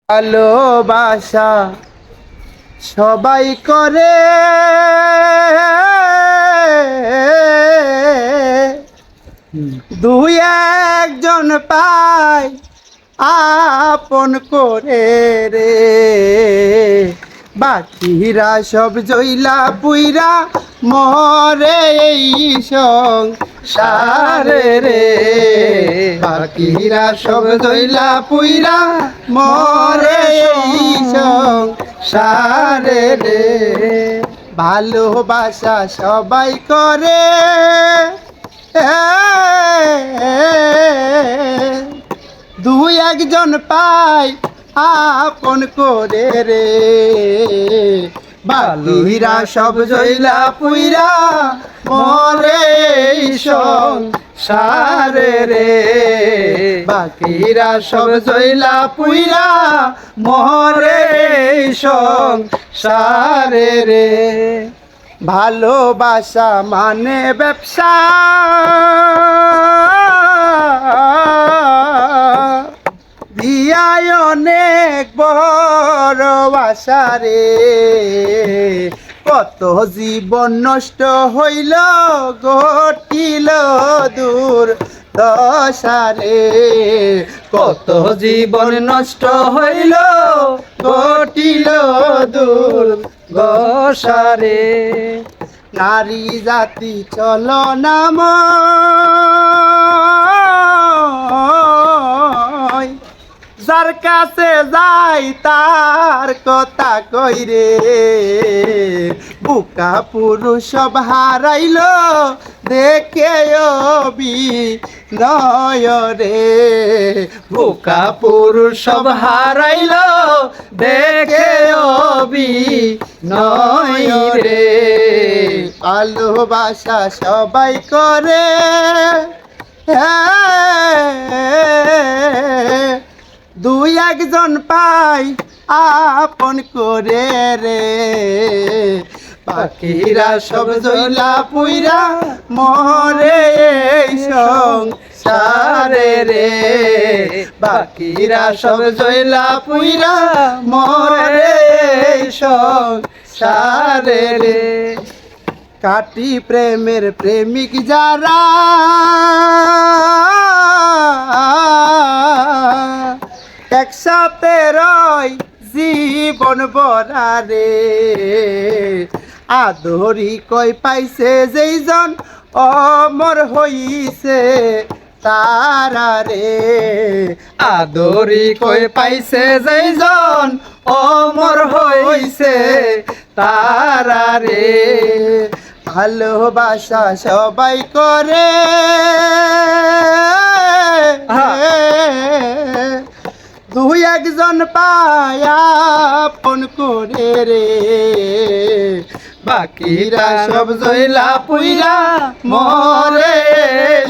ভালোবাসা সবাই করে, দুই একজন পায় আপন করে রে। বাকিরা সব জইলা পুইরা মরে এই সংসারে রে। বাকিরা সব জইলা পুইরা মরে এই সংসারে রে। ভালোবাসা সবাই করে, দুই একজন পায় আপন করে রে। বাকিরা সব জইলা পুইরা মরে সংসারে রে। বাকিরা সব জইলা পুইরা মরে সংসারে রে। ভালোবাসা মানে ব্যবসা, দিয়ায় অনেক বড় আশা রে। কত জীবন নষ্ট হইল, ঘটিল দূর দশারে। কত জীবন নষ্ট হইল, ঘটিল দূর দশারে। নারী জাতি চলো নাম, যার কাছে যাই তার কথা কইরে। বুকা পুরুষ সব হারাইল দেখে বিনয় রে। বুকা পুরুষ সব হারাইল দেখে বিনয় রে। ভালোবাসা সবাই করে, দুই একজন পাই আপন করে রে। বাকিরা সব জইলা পুইরা মরে সংসারে রে। বাকিরা সব জইলা পুইরা মরে সংসারে রে। কাটি প্রেমের প্রেমিক যারা, একসাথে রয় জীবন ভরা রে। আদরি কই পাইছে যেইজন অমর হইছে তারা রে। আদরি কই পাইছে যেইজন অমর হইছে তারা রে। ভালোবাসা সবাই করে, দুই একজন পায় আপন করে রে। বাকিরা সব জইলা পুইরা মরে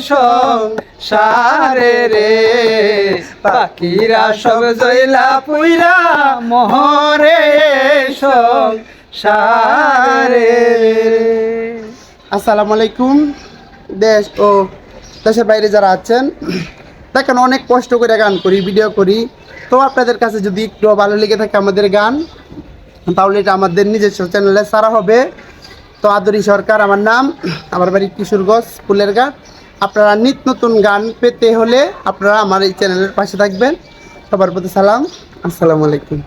সংসারে রে। বাকিরা সব জইলা পুইরা মরে সংসারে। আসসালামু আলাইকুম। দেশ ও দেশের বাইরে যারা আছেন, দেখেন অনেক কষ্ট করে গান করি, ভিডিও করি। তো আপনাদের কাছে যদি একটু ভালো লেগে থাকে আমাদের গান, তাহলে এটা আমাদের নিজস্ব চ্যানেলে ছাড়া হবে। তো আদরি সরকার আমার নাম, আমার বাড়ি কিশোরগঞ্জ ফুলেরঘাট। আপনারা নিত্য নতুন গান পেতে হলে আপনারা আমার এই চ্যানেলের পাশে থাকবেন। সবার প্রতি সালাম, আসসালামু আলাইকুম।